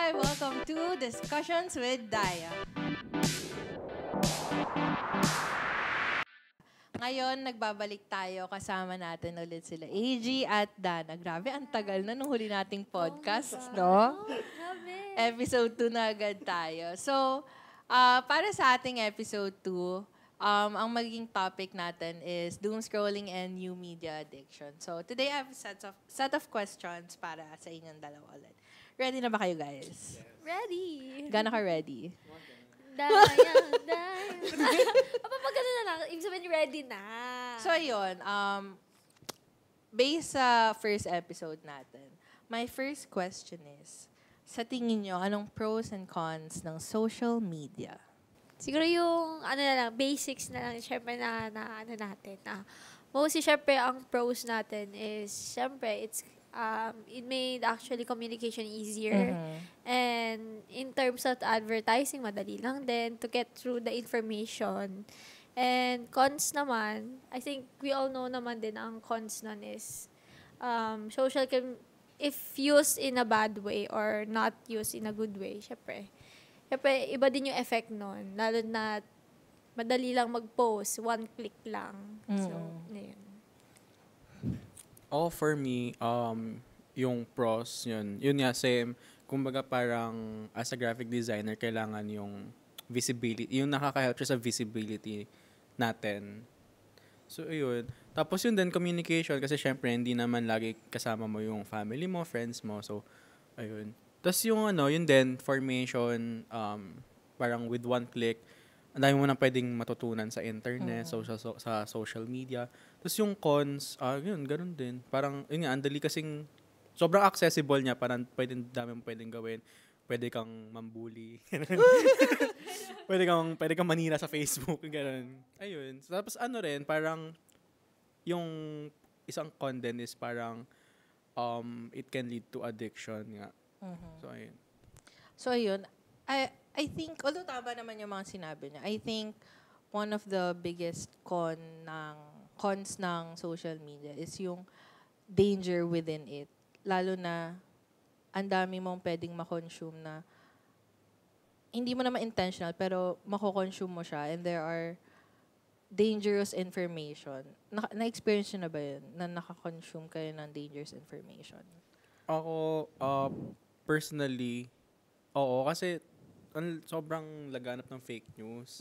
Hi! Welcome to Discussions with Daya. Ngayon, nagbabalik tayo. Kasama natin ulit sila AG at Dana. Grabe, ang tagal na nung huli nating podcast, no? Grabe. Episode 2 na agad tayo. So, para sa ating episode 2, ang magiging topic natin is doom scrolling and new media addiction. So, today I have a set of questions para sa inyong dalawa ulit. Ready na ba kayo, guys? Ready. Gana ka ready? Daya. Papagano na lang. Ibig sabihin, ready na. So, ayun. Based sa first episode natin, my first question is, sa tingin nyo, anong pros and cons ng social media? Siguro yung, basics na lang, syempre na ano natin. Mostly, syempre, ang pros natin is, syempre, it made actually communication easier. Mhm. And in terms of advertising, madali lang din to get through the information. And cons naman, I think we all know naman din ang cons nun is if used in a bad way or not used in a good way, syempre iba din yung effect nun. Lalo na madali lang mag-post, one click lang. So, yun. For me, yung pros, yun nga, same. Kumbaga parang, as a graphic designer, kailangan yung visibility, yung nakaka-help siya sa visibility natin. So, yun. Tapos yun din, communication, kasi syempre, hindi naman lagi kasama mo yung family mo, friends mo. So, ayun. Tapos yung yun din, formation, parang with one click, ang dami mo na pwedeng matutunan sa internet, sa social media. Tapos yung cons, yun, ganun din. Parang, yun nga, ang dali kasing, sobrang accessible niya, parang dami mo pwedeng gawin. Pwede kang mambuli. pwede kang manira sa Facebook, ganun. Ayun. So, tapos rin, parang, yung isang con din is parang, it can lead to addiction nga. So, ayun. So, ayun. I think, although tama naman yung mga sinabi niya, I think one of the biggest cons ng social media is yung danger within it. Lalo na, ang dami mong pwedeng makonsume na hindi mo naman intentional, pero mako-consume mo siya and there are dangerous information. Na-experience nyo na ba yun? Na nakakonsume kayo ng dangerous information? Ako, personally, oo, kasi sobrang laganap ng fake news.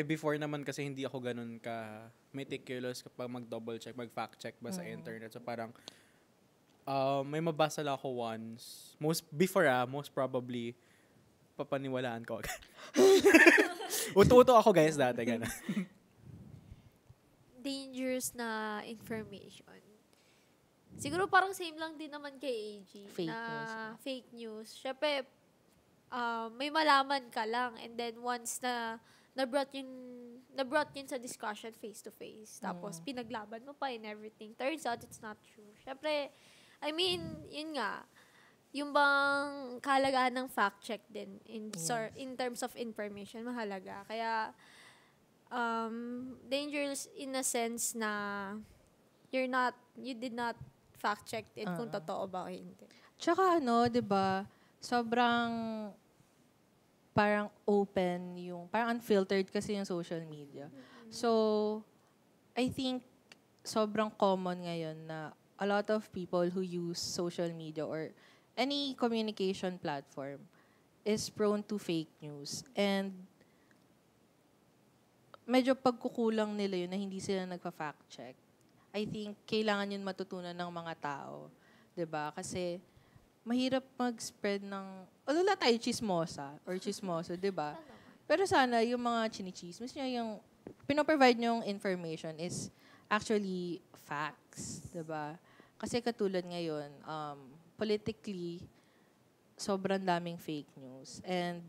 Before naman kasi hindi ako ganun ka meticulous kapag mag-double check, mag-fact check ba sa internet. So parang, may mabasa lang ako once. Most probably, papaniwalaan ko agad. Uto-uto ako guys dati, gano'n. Dangerous na information. Siguro parang same lang din naman kay AG. Fake news. Syempre, may malaman ka lang and then once na na-brought yun sa discussion face to face tapos pinaglaban mo pa and everything, turns out it's not true. Syempre, I mean, yun nga, yung bang kahalagahan ng fact check din in terms of information, mahalaga. Kaya dangerous in a sense na you did not fact check it kung totoo ba o hindi. Tsaka 'di ba? Sobrang parang open parang unfiltered kasi yung social media. So, I think sobrang common ngayon na a lot of people who use social media or any communication platform is prone to fake news. And medyo pagkukulang nila yun na hindi sila nagpa-fact check. I think kailangan yun matutunan ng mga tao. 'Di ba? Kasi mahirap mag-spread wala tayo chismosa or chismoso, di ba? Pero sana yung mga chinichismis nyo, yung pinoprovide nyong information is actually facts, di ba? Kasi katulad ngayon, politically, sobrang daming fake news. And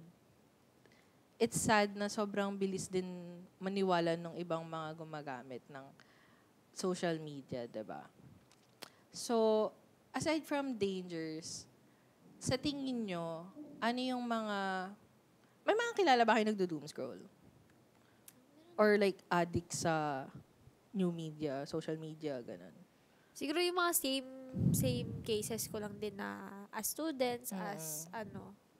it's sad na sobrang bilis din maniwala ng ibang mga gumagamit ng social media, di ba? So, aside from dangers, sa tingin nyo, ano yung may mga kilala ba kayo nagdo-doom scroll? Or like addict sa new media, social media, ganun? Siguro yung mga same cases ko lang din na as students, as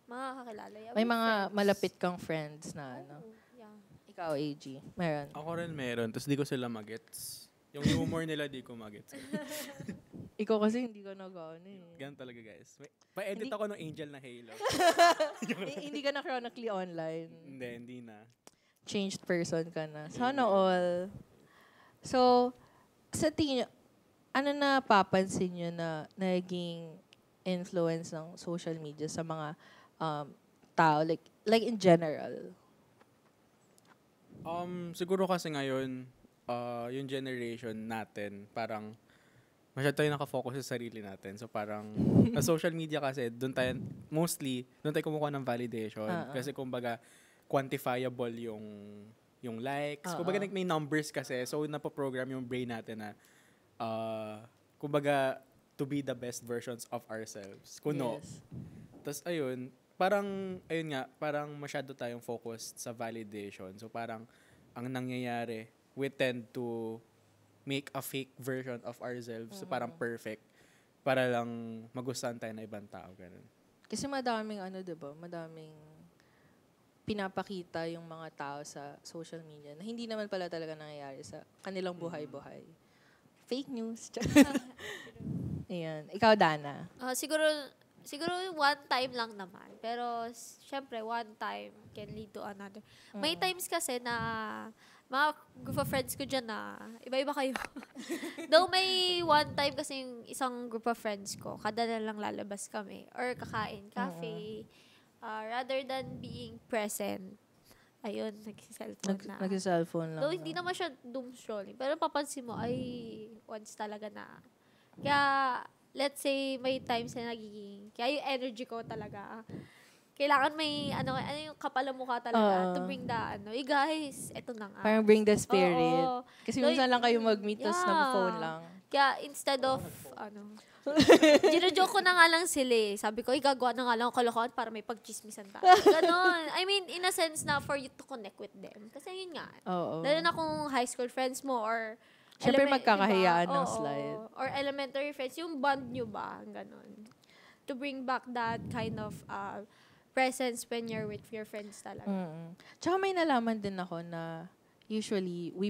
makakakilala. Yeah, May we're mga friends. malapit kang friends na ano. Yeah. Ikaw, AG. Meron. Ako rin meron, tapos di ko sila magets. Yung humor nila di ko magets. Ikaw kasi hindi ka nag-ano eh. Ganun talaga guys. Pa-edit Hindi- ako ng Angel na Halo. Hindi ka na chronically online. Hindi na. Changed person ka na. Sana all. So, sa tingin nyo, ano na papansin nyo na naging influence ng social media sa mga tao? Like in general. Siguro kasi ngayon, yung generation natin, parang masyado tayo nakafocus sa sarili natin. So parang, sa social media kasi, doon tayo kumukuha ng validation. Kasi kumbaga, quantifiable yung likes. Kumbaga, may numbers kasi. So, napoprogram yung brain natin na, kumbaga, to be the best versions of ourselves. Kuno. Yes. Tapos, parang masyado tayong focused sa validation. So, parang, ang nangyayari, we tend to make a fake version of ourselves. So, parang perfect. Para lang magustuhan tayo na ibang tao. Ganun. Kasi madaming diba? Madaming pinapakita yung mga tao sa social media na hindi naman pala talaga nangyayari sa kanilang buhay-buhay. Fake news. Ayan. Ikaw, Dana. Siguro one time lang naman. Pero, syempre, one time can lead to another. May times kasi na mga group of friends ko dyan na iba-iba kayo. Though may one time kasi yung isang group of friends ko, kada na lang lalabas kami or kakain, cafe, rather than being present. Ayun, nagsiselfone na. Nagsiselfone lang. Though hindi naman siya doom scrolling. Pero papansin mo, ay, once talaga na. Kaya, let's say, may times na nagiging, kaya yung energy ko talaga, kailangan may, yung kapala-mukha talaga to bring the, guys, eto na nga. Parang bring the spirit. Oo. Kasi minsan lang kayo mag-meet, tapos Yeah. nag-phone lang. Kaya, instead of, gino-joke ko na nga lang sila eh. Sabi ko, gagawa na nga lang ako kalokohan para may pagchismisan tayo. Ganon. I mean, in a sense na for you to connect with them. Kasi yun nga. Oo. Lalo na kung high school friends mo or Siyempre magkakahiyaan diba? ng Oo. slide. Or elementary friends. Yung bond nyo ba? Ganon. To bring back that kind of presence when you're with your friends talaga. Tsaka may nalaman din ako na usually we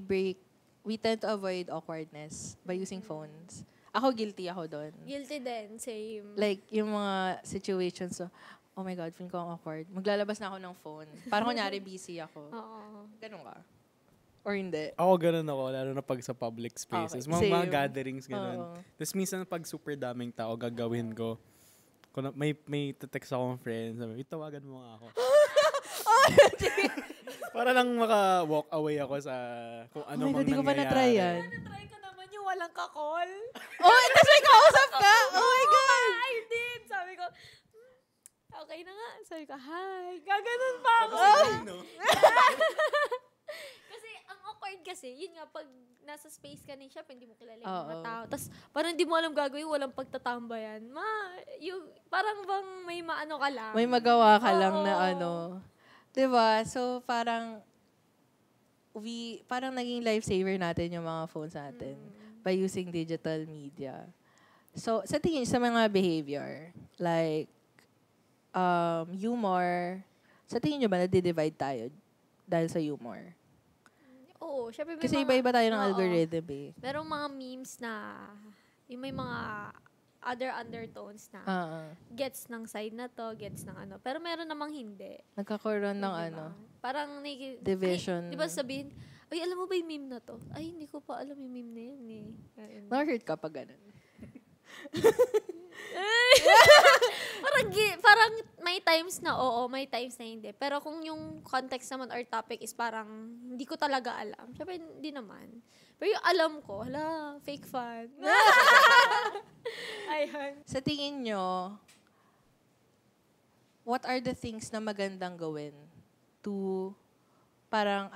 tend to avoid awkwardness by using phones. Ako guilty ako doon. Guilty din. Same. Like yung mga situations so, oh my God, feeling ko ang awkward. Maglalabas na ako ng phone. Parang kunyari busy ako. Oo. Ganun ka? Or hindi? Ako ganun ako, lalo na pag sa public spaces. Okay, Mga same. gatherings, ganun. Oo. Tapos minsan pag super daming tao, gagawin ko. Kung may text akong friend, sabi, tawagan mo nga ako. Para lang maka-walk away ako sa kung ano Oh my God, mang di ko pa nangyayari. na-try yan. Na-try ko naman yung walang kakol. Oh, tapos may kausap ka? Oh my God! I did! Sabi ko, okay na nga. Sabi ko, hi. Gaganon pa ako. Kasi ang awkward kasi, yun nga, pag nasa space ka ni syempre hindi mo kilala yung mga Oo. tao. Tapos parang hindi mo alam gagawin, walang pagtatambayan. Parang bang may maano ka lang. May magawa ka lang na Oo. Diba? So, parang naging lifesaver natin yung mga phones natin by using digital media. So, sa tingin sa mga behavior, like, humor, sa tingin nyo ba na-divide tayo dahil sa humor? Oo, syempre may Kasi mga- iba-iba tayo ng Oo. algorithm eh. Merong mga memes na, yung may mga other undertones na gets ng side na to, gets ng ano. Pero meron namang hindi. Nagkakaroon ng Diba? Parang division. Ay, di ba sabihin, ay, alam mo ba yung meme na to? Ay, hindi ko pa alam yung meme na yan eh. Ganun. Na-hurt ka pag ganun. parang may times na oo, may times na hindi. Pero kung yung context naman or topic is parang hindi ko talaga alam. Siyempre, hindi naman. Pero yung alam ko, hala, fake fan. Ayun. Sa tingin nyo, what are the things na magandang gawin to parang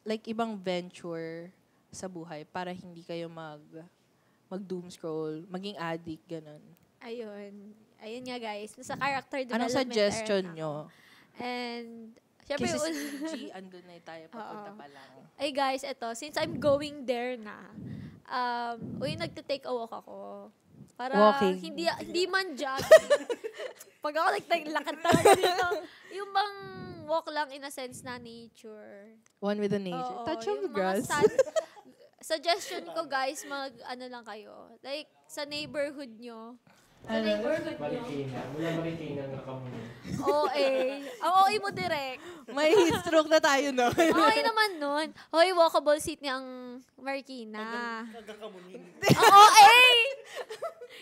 like ibang venture sa buhay para hindi kayo mag-doom scroll, maging addict, ganun. Ayun. Ayun nga guys. Nasa character development Anong suggestion era na nyo? ako. And, syempre, Kasi si G, andun na tayo, papunta Oo. pa lang. ay guys, eto, since I'm going there na, nagte-take a walk ako. Para Walking. hindi man jogging. Pag ako naglakad talaga dito, yung bang walk lang in a sense na nature. One with the nature. Oo, Touch of yung the grass. Suggestion ko guys, ano lang kayo. Like, sa neighborhood nyo. Sa Ano? neighborhood nyo. Marikina. Mula Marikina ng Kamuning. OA. Ang OA mo direct. May heat stroke na tayo no. Okay naman nun. Hoy, walkable seat niya ang Marikina. Ang OA!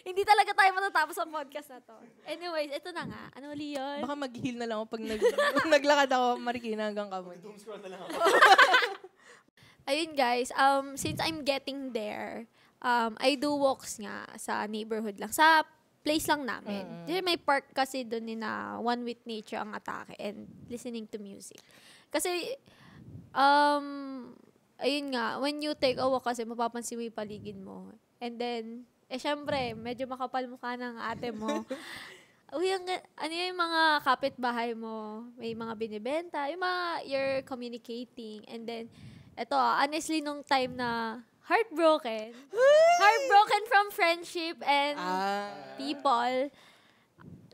Hindi talaga tayo matatapos ang podcast na to. Anyways, ito na nga. Ano ulit yun? Baka mag-heal na lang ako pag naglakad ako Marikina hanggang Kamon. Ayun guys, since I'm getting there, I do walks nga sa neighborhood lang. Sa place lang namin. Kasi may park kasi doon na one with nature ang atake and listening to music. Kasi, ayun nga, when you take a walk kasi mapapansin mo yung paligid mo. And then, syempre, medyo makapal mukha ng ate mo. Uy, ano yung mga kapitbahay mo? May mga binibenta. Yung mga, you're communicating. And then, eto, honestly, nung time na heartbroken from friendship and people,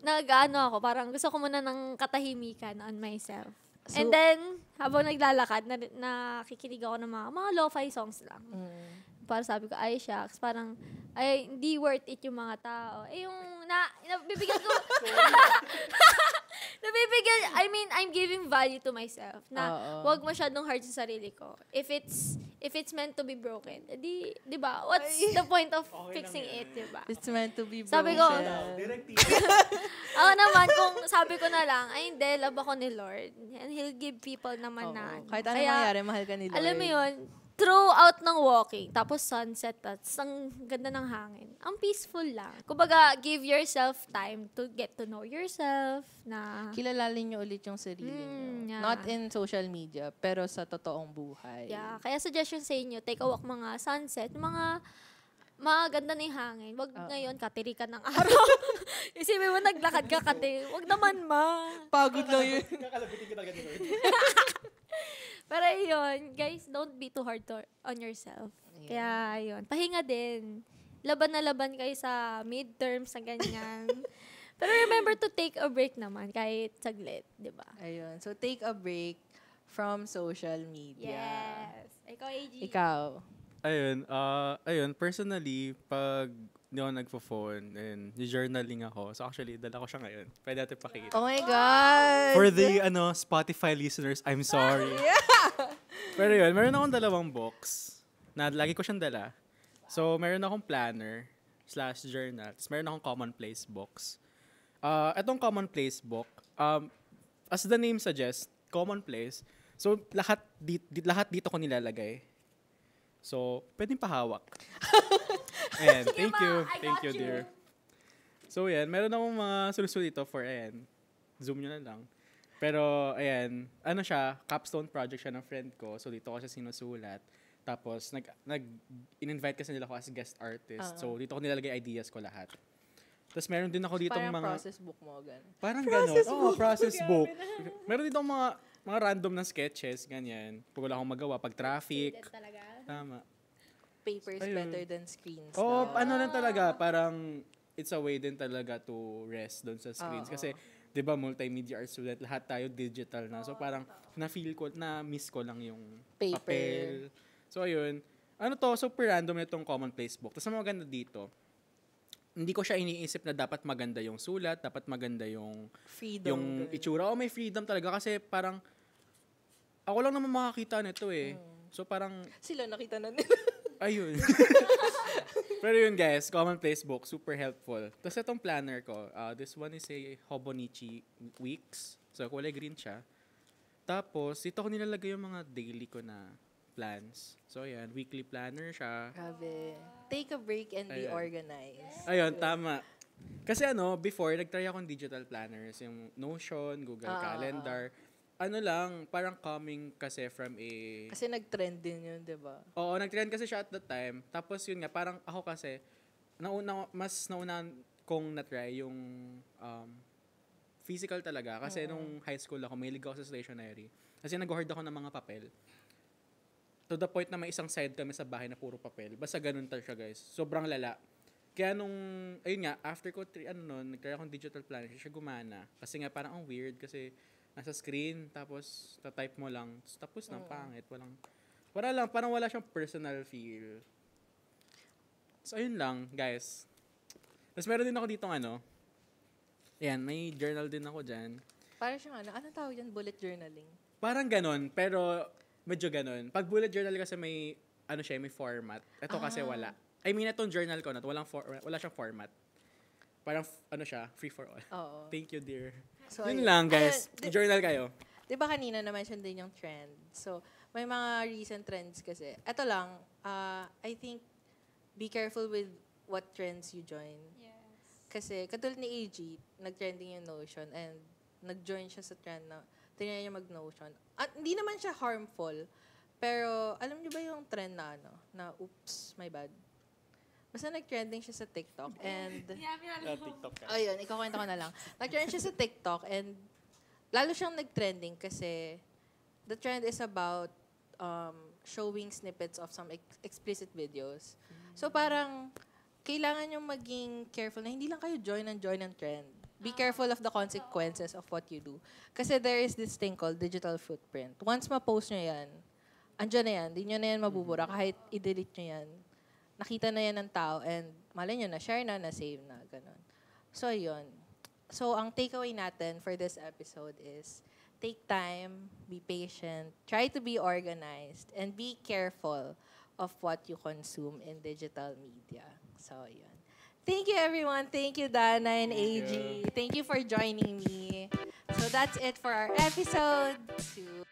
nag-ano ako, parang gusto ko muna ng katahimikan on myself. So, and then, habang naglalakad, nakikinig ako ng mga lo-fi songs lang. Para sabi ko, ay, shucks, parang, ay, hindi worth it yung mga tao. Eh, yung, nabibigyan ko, I'm giving value to myself, na wag masyadong hard sa sarili ko. If it's meant to be broken, di ba? What's the point of fixing it, di ba? It's meant to be broken. Sabi ko, ako naman, kung sabi ko na lang, ay hindi, love ako ni Lord. And He'll give people naman na. Kahit anong mangyari, mahal ka ni Lord. Alam mo yun, throughout ng walking, tapos sunset, tapos ang ganda ng hangin. Ang peaceful lang. Kumbaga, give yourself time to get to know yourself, na Kilalalin niyo ulit yung sarili niyo. yeah. Not in social media, pero sa totoong buhay. Yeah. Kaya suggestion sa inyo, take a walk mga sunset, mga maganda na yung hangin. Wag ngayon, katirikan ng araw. Isipin mo, naglakad ka wag naman Pagod lang yun. Kakalabitin ka talaga ni Lord. Pero yun, guys, don't be too hard on yourself. Kaya yun, pahinga din. Laban na laban kayo sa midterms na ganyan. Pero remember to take a break naman, kahit saglit, di ba? Ayun. So, take a break from social media. Yes. Ikaw, AG. Ikaw. Ayun, personally, pag hindi ako nagpo-phone and journaling ako. So actually, dala ko siya ngayon. Pwede natin pakita. Oh my God! For the Spotify listeners, I'm sorry. Pero yun, meron akong dalawang box na lagi ko siyang dala. So, meron akong planner / journal. Tapos meron akong commonplace box. Itong commonplace book, as the name suggests, commonplace. So, lahat dito ko nilalagay. So, pwedeng pahawak. And thank you. Thank you, dear. So, yan. Meron akong mga sulusol dito for, zoom nyo na lang. Pero, ayan, capstone project siya ng friend ko. So, dito ko siya sinusulat. Tapos, in-invite kasi nila ako as guest artist. So, dito ko nilalagay ideas ko lahat. Tapos, meron din ako dito Parang mga... process book mo, gano'n. Parang gano'n. Oo, process book. Meron dito mga random na sketches, ganyan. Pag wala akong magawa, pag traffic. Tama. Paper is better than screens. Oo, ano lang talaga, parang it's a way din talaga to rest doon sa screens. Kasi, di ba, multimedia art student, lahat tayo digital na. So, parang na-miss ko lang yung papel. So, ayun. Super random na itong commonplace book. Tapos, ang maganda dito, hindi ko siya iniisip na dapat maganda yung sulat, dapat maganda yung freedom. Yung itsura. May freedom talaga kasi parang ako lang naman makakita nito eh. So parang sila nakita na nila. Ayun. Pero yun guys, commonplace book, super helpful. Tapos itong planner ko, this one is a Hobonichi Weeks. So kulay green siya. Tapos dito ko nilalagay yung mga daily ko na plans. So ayan, weekly planner siya. Grabe. Take a break and be organized. Ayun, tama. Kasi before, nag-try akong digital planners. Yung Notion, Google Calendar. Parang coming kasi from a... Kasi nag-trend din yun, di ba? Oo, nag-trend kasi siya at that time. Tapos yun nga, parang ako kasi, mas nauna kong na-try yung physical talaga. Kasi nung high school ako, mahilig ako sa stationery. Kasi nag-hoard ako ng mga papel. To the point na may isang side kami sa bahay na puro papel. Basta ganun talaga siya, guys. Sobrang lala. Kaya nung, ayun nga, after ko, nagtry akong digital planner, siya gumana. Kasi nga parang ang weird kasi nasa screen, tapos tatype mo lang, tapos na, pangit. Wala lang, parang wala siyang personal feel. So, ayun lang, guys. Tapos meron din ako ditong ayan, may journal din ako dyan. Parang siyang anong tawag yan? Bullet journaling. Parang ganon, pero medyo ganon. Pag bullet journal kasi may, may format. Ito kasi wala. I mean, itong journal ko wala siyang format. Parang, siya, free for all. Oo. Thank you, dear. So, Yun lang, guys. Journal kayo. Di ba kanina na-mention din yung trend? So, may mga recent trends kasi. Ito lang, I think, be careful with what trends you join. Yes. Kasi, katulad ni AG, nag-trending yung Notion and nag-join siya sa trend na tinry niya mag-Notion. At hindi naman siya harmful, pero alam niyo ba yung trend na oops, my bad. Basta nag-trending siya sa TikTok and TikTok ka. ayun, ikukwento ko na lang. Nag-trend siya sa TikTok and lalo siyang nag-trending kasi the trend is about showing snippets of some explicit videos. So parang kailangan yung maging careful na hindi lang kayo join ng trend. Be careful of the consequences of what you do. Kasi there is this thing called digital footprint. Once ma-post nyo yan, andyan na yan. Hindi nyo na yan mabubura kahit i-delete nyo yan. Nakita na yan ng tao and malay nyo na, share na, na-save na, ganun. So, yun. So, ang takeaway natin for this episode is take time, be patient, try to be organized, and be careful of what you consume in digital media. So, yun. Thank you, everyone. Thank you, Dana and AG. Thank you for joining me. So, that's it for our episode 2.